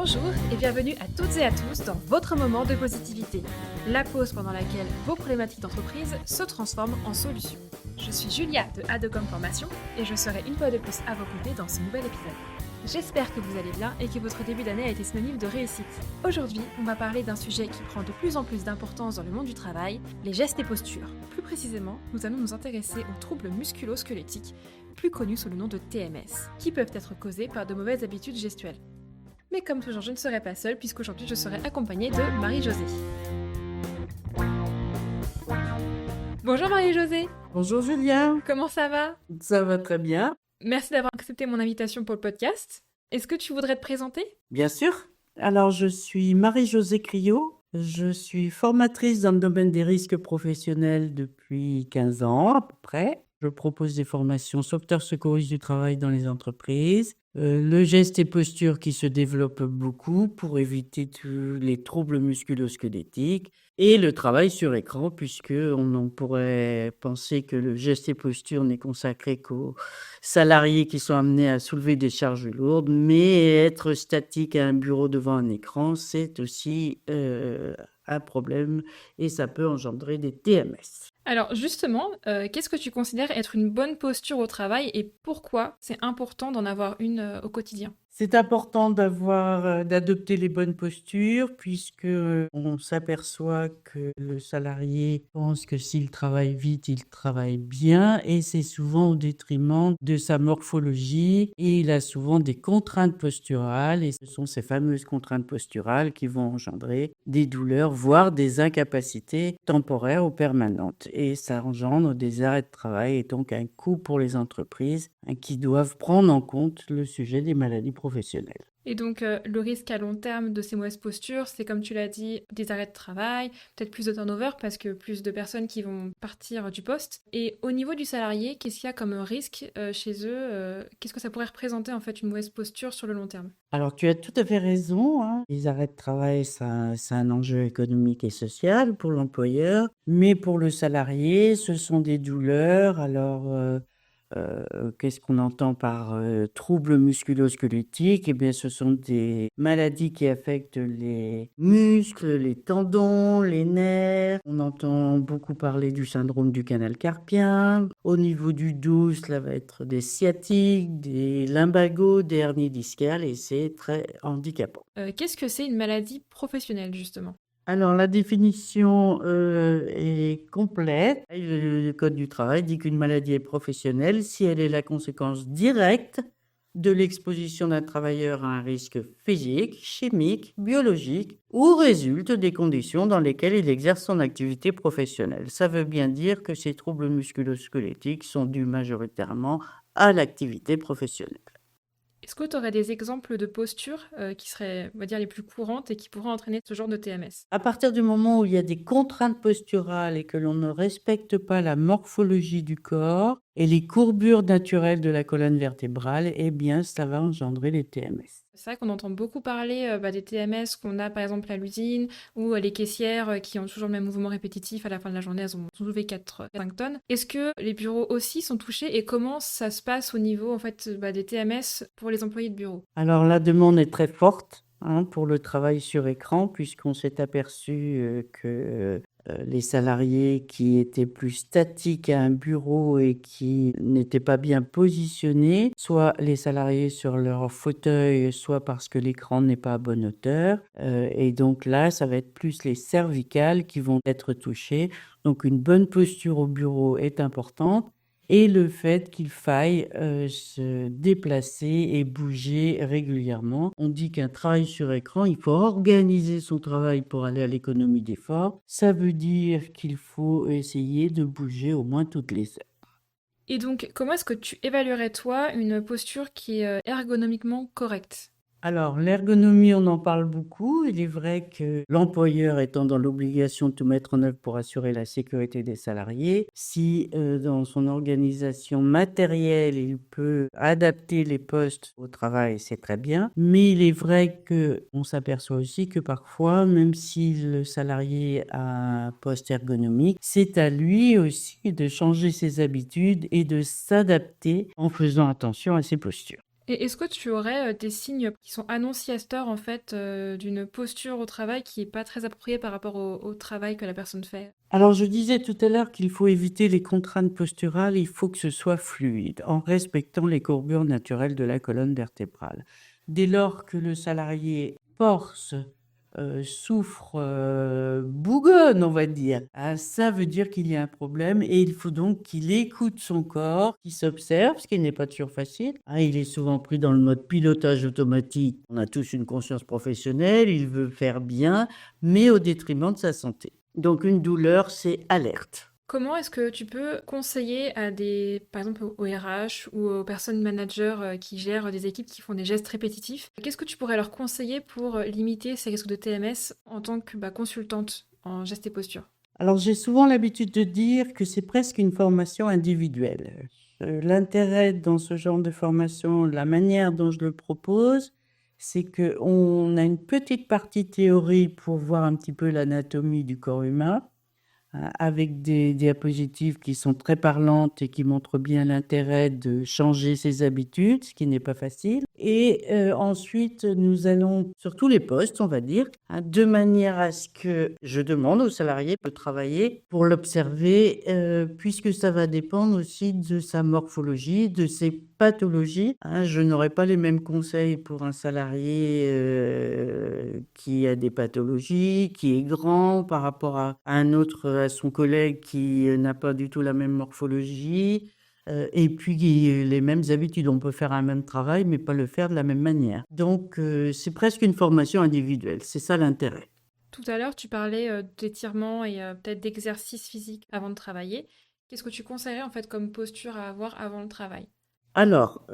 Bonjour et bienvenue à toutes et à tous dans votre moment de positivité, la pause pendant laquelle vos problématiques d'entreprise se transforment en solutions. Je suis Julia de Adocom Formation et je serai une fois de plus à vos côtés dans ce nouvel épisode. J'espère que vous allez bien et que votre début d'année a été synonyme de réussite. Aujourd'hui, on va parler d'un sujet qui prend de plus en plus d'importance dans le monde du travail, les gestes et postures. Plus précisément, nous allons nous intéresser aux troubles musculo-squelettiques, plus connus sous le nom de TMS, qui peuvent être causés par de mauvaises habitudes gestuelles. Mais comme toujours, je ne serai pas seule puisqu'aujourd'hui je serai accompagnée de Marie-Josée. Bonjour Marie-Josée. Bonjour Julien, Comment ça va? ça va très bien. Merci d'avoir accepté mon invitation pour le podcast. Est-ce que tu voudrais te présenter? Bien sûr. Alors je suis Marie-Josée Criot, je suis formatrice dans le domaine des risques professionnels depuis 15 ans à peu près. Je propose des formations sauveteurs secouristes du travail dans les entreprises, le geste et posture qui se développent beaucoup pour éviter tous les troubles musculo-squelettiques et le travail sur écran puisque on en pourrait penser que le geste et posture n'est consacré qu'aux salariés qui sont amenés à soulever des charges lourdes, mais être statique à un bureau devant un écran, c'est aussi un problème et ça peut engendrer des TMS. Alors justement, qu'est-ce que tu considères être une bonne posture au travail et pourquoi c'est important d'en avoir une au quotidien? C'est important d'adopter les bonnes postures puisque on s'aperçoit que le salarié pense que s'il travaille vite, il travaille bien et c'est souvent au détriment de sa morphologie et il a souvent des contraintes posturales et ce sont ces fameuses contraintes posturales qui vont engendrer des douleurs, voire des incapacités temporaires ou permanentes. Et ça engendre des arrêts de travail et donc un coût pour les entreprises qui doivent prendre en compte le sujet des maladies professionnelles. Et donc le risque à long terme de ces mauvaises postures, c'est comme tu l'as dit, des arrêts de travail, peut-être plus de turnover parce que plus de personnes qui vont partir du poste. Et au niveau du salarié, qu'est-ce qu'il y a comme risque chez eux? Qu'est-ce que ça pourrait représenter en fait une mauvaise posture sur le long terme? Alors, tu as tout à fait raison, hein. Les arrêts de travail, c'est un enjeu économique et social pour l'employeur, mais pour le salarié, ce sont des douleurs. Alors, qu'est-ce qu'on entend par troubles musculo-squelettiques? Eh bien, ce sont des maladies qui affectent les muscles, les tendons, les nerfs. On entend beaucoup parler du syndrome du canal carpien. Au niveau du dos, cela va être des sciatiques, des lumbagos, des hernies discales et c'est très handicapant. Qu'est-ce que c'est une maladie professionnelle justement? Alors, la définition est complète. Le Code du travail dit qu'une maladie est professionnelle si elle est la conséquence directe de l'exposition d'un travailleur à un risque physique, chimique, biologique ou résulte des conditions dans lesquelles il exerce son activité professionnelle. Ça veut bien dire que ces troubles musculo-squelettiques sont dus majoritairement à l'activité professionnelle. Est-ce que tu aurais des exemples de postures qui seraient, on va dire, les plus courantes et qui pourraient entraîner ce genre de TMS? À partir du moment où il y a des contraintes posturales et que l'on ne respecte pas la morphologie du corps et les courbures naturelles de la colonne vertébrale, eh bien, ça va engendrer les TMS. C'est vrai qu'on entend beaucoup parler des TMS qu'on a par exemple à l'usine ou les caissières qui ont toujours le même mouvement répétitif à la fin de la journée, elles ont soulevé 5 tonnes. Est-ce que les bureaux aussi sont touchés et comment ça se passe au niveau en fait des TMS pour les employés de bureau? Alors, la demande est très forte pour le travail sur écran, puisqu'on s'est aperçu que les salariés qui étaient plus statiques à un bureau et qui n'étaient pas bien positionnés, soit les salariés sur leur fauteuil, soit parce que l'écran n'est pas à bonne hauteur. Et donc là, ça va être plus les cervicales qui vont être touchées. Donc une bonne posture au bureau est importante. Et le fait qu'il faille se déplacer et bouger régulièrement. On dit qu'un travail sur écran, il faut organiser son travail pour aller à l'économie d'effort. Ça veut dire qu'il faut essayer de bouger au moins toutes les heures. Et donc, comment est-ce que tu évaluerais toi une posture qui est ergonomiquement correcte? Alors, l'ergonomie, on en parle beaucoup. Il est vrai que l'employeur étant dans l'obligation de tout mettre en œuvre pour assurer la sécurité des salariés, si dans son organisation matérielle, il peut adapter les postes au travail, c'est très bien. Mais il est vrai qu'on s'aperçoit aussi que parfois, même si le salarié a un poste ergonomique, c'est à lui aussi de changer ses habitudes et de s'adapter en faisant attention à ses postures. Et est-ce que tu aurais des signes qui sont annonciateurs en fait d'une posture au travail qui est pas très appropriée par rapport au travail que la personne fait? Alors, je disais tout à l'heure qu'il faut éviter les contraintes posturales, il faut que ce soit fluide, en respectant les courbures naturelles de la colonne vertébrale. Dès lors que le salarié force, souffre, bougonne, on va dire, hein, ça veut dire qu'il y a un problème et il faut donc qu'il écoute son corps, qu'il s'observe, ce qui n'est pas toujours facile, hein. Il est souvent pris dans le mode pilotage automatique. On a tous une conscience professionnelle, il veut faire bien, mais au détriment de sa santé. Donc une douleur, c'est alerte. Comment est-ce que tu peux conseiller à par exemple aux RH ou aux personnes managers qui gèrent des équipes qui font des gestes répétitifs? Qu'est-ce que tu pourrais leur conseiller pour limiter ces risques de TMS en tant que consultante en gestes et posture? Alors j'ai souvent l'habitude de dire que c'est presque une formation individuelle. L'intérêt dans ce genre de formation, la manière dont je le propose, c'est qu'on a une petite partie théorie pour voir un petit peu l'anatomie du corps humain, avec des diapositives qui sont très parlantes et qui montrent bien l'intérêt de changer ses habitudes, ce qui n'est pas facile. Et ensuite, nous allons, sur tous les postes, on va dire, hein, de manière à ce que je demande aux salariés de travailler pour l'observer, puisque ça va dépendre aussi de sa morphologie, de ses pathologies, hein. Je n'aurai pas les mêmes conseils pour un salarié qui a des pathologies, qui est grand par rapport à un autre, à son collègue qui n'a pas du tout la même morphologie, et puis les mêmes habitudes. On peut faire un même travail, mais pas le faire de la même manière. Donc, c'est presque une formation individuelle. C'est ça l'intérêt. Tout à l'heure, tu parlais d'étirements et peut-être d'exercices physiques avant de travailler. Qu'est-ce que tu conseillerais en fait comme posture à avoir avant le travail? Alors,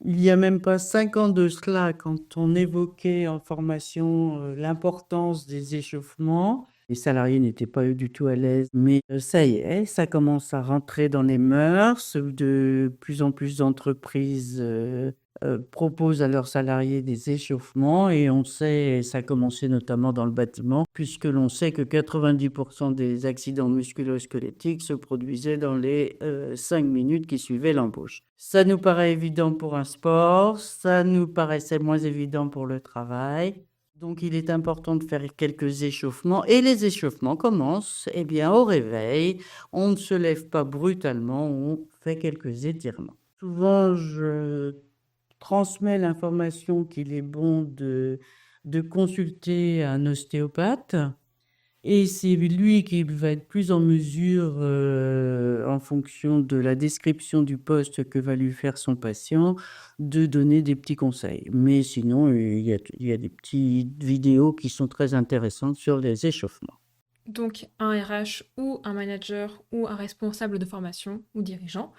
il y a même pas 5 ans de cela, quand on évoquait en formation, l'importance des échauffements, les salariés n'étaient pas du tout à l'aise, mais ça y est, ça commence à rentrer dans les mœurs. De plus en plus d'entreprises, proposent à leurs salariés des échauffements et on sait, et ça a commencé notamment dans le bâtiment, puisque l'on sait que 90% des accidents musculo-squelettiques se produisaient dans les 5 minutes qui suivaient l'embauche. Ça nous paraît évident pour un sport, ça nous paraissait moins évident pour le travail. Donc, il est important de faire quelques échauffements. Et les échauffements commencent, eh bien, au réveil. On ne se lève pas brutalement, on fait quelques étirements. Souvent, je transmets l'information qu'il est bon de consulter un ostéopathe. Et c'est lui qui va être plus en mesure, en fonction de la description du poste que va lui faire son patient, de donner des petits conseils. Mais sinon, il y a des petites vidéos qui sont très intéressantes sur les échauffements. Donc un RH ou un manager ou un responsable de formation ou dirigeant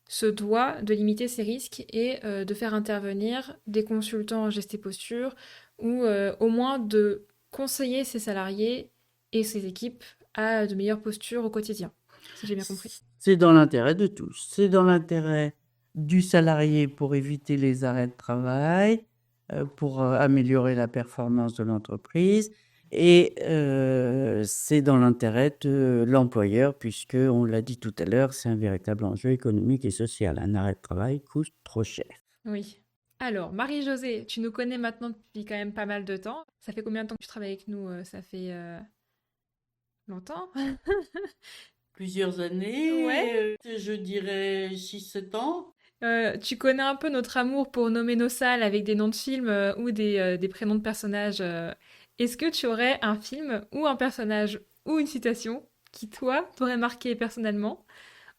se doit de limiter ces risques et de faire intervenir des consultants en gestes et posture ou au moins de conseiller ses salariés et ses équipes à de meilleures postures au quotidien, si j'ai bien compris. C'est dans l'intérêt de tous. C'est dans l'intérêt du salarié pour éviter les arrêts de travail, pour améliorer la performance de l'entreprise. Et c'est dans l'intérêt de l'employeur, puisque, on l'a dit tout à l'heure, c'est un véritable enjeu économique et social. Un arrêt de travail coûte trop cher. Oui. Alors, Marie-Josée, tu nous connais maintenant depuis quand même pas mal de temps. Ça fait combien de temps que tu travailles avec nous? Ça fait longtemps? Plusieurs Ouais. années, je dirais 6-7 ans. Tu connais un peu notre amour pour nommer nos salles avec des noms de films ou des prénoms de personnages. Est-ce que tu aurais un film ou un personnage ou une citation qui, toi, t'aurait marqué personnellement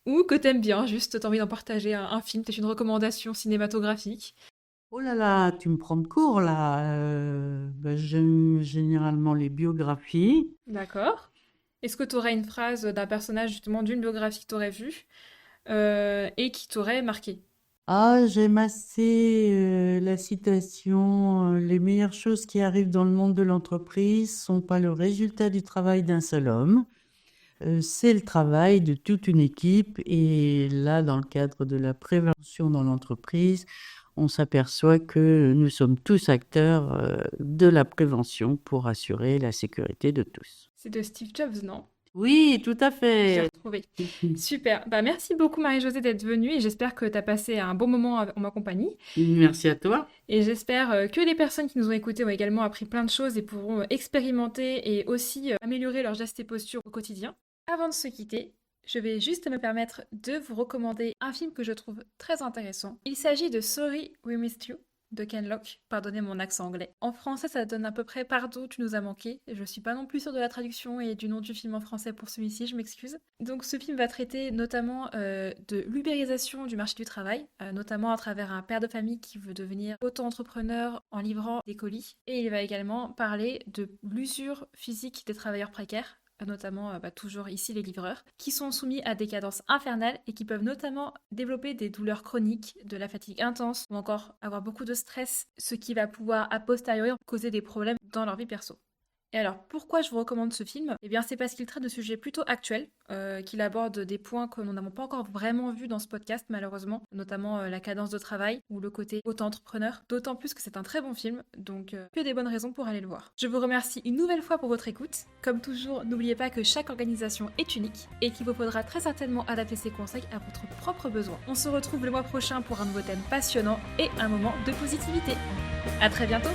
ou que t'aimes bien, juste t'as envie d'en partager un film, peut-être une recommandation cinématographique? Oh là là, tu me prends de court là. J'aime généralement les biographies. D'accord. Est-ce que tu aurais une phrase d'un personnage, justement, d'une biographie que tu aurais vue et qui t'aurait marqué? Ah, j'aime assez la citation, les meilleures choses qui arrivent dans le monde de l'entreprise sont pas le résultat du travail d'un seul homme, c'est le travail de toute une équipe. Et là, dans le cadre de la prévention dans l'entreprise, on s'aperçoit que nous sommes tous acteurs de la prévention pour assurer la sécurité de tous. C'est de Steve Jobs, non? Oui, tout à J'ai fait. retrouver. Super. Merci beaucoup Marie-Josée d'être venue et j'espère que tu as passé un bon moment en ma compagnie. Merci à toi. Et j'espère que les personnes qui nous ont écoutés ont également appris plein de choses et pourront expérimenter et aussi améliorer leurs gestes et postures au quotidien. Avant de se quitter, je vais juste me permettre de vous recommander un film que je trouve très intéressant. Il s'agit de Sorry We Missed You de Ken Loach. Pardonnez mon accent anglais. En français, ça donne à peu près Pardon, tu nous as manqué. Je suis pas non plus sûre de la traduction et du nom du film en français pour celui-ci, je m'excuse. Donc ce film va traiter notamment de l'ubérisation du marché du travail, notamment à travers un père de famille qui veut devenir auto-entrepreneur en livrant des colis. Et il va également parler de l'usure physique des travailleurs précaires, notamment toujours ici les livreurs, qui sont soumis à des cadences infernales et qui peuvent notamment développer des douleurs chroniques, de la fatigue intense ou encore avoir beaucoup de stress, ce qui va pouvoir a posteriori causer des problèmes dans leur vie perso. Et alors, pourquoi je vous recommande ce film ? Eh bien, c'est parce qu'il traite de sujets plutôt actuels, qu'il aborde des points que nous n'avons pas encore vraiment vus dans ce podcast, malheureusement, notamment la cadence de travail ou le côté auto-entrepreneur, d'autant plus que c'est un très bon film, donc que des bonnes raisons pour aller le voir. Je vous remercie une nouvelle fois pour votre écoute. Comme toujours, n'oubliez pas que chaque organisation est unique et qu'il vous faudra très certainement adapter ses conseils à votre propre besoin. On se retrouve le mois prochain pour un nouveau thème passionnant et un moment de positivité. À très bientôt!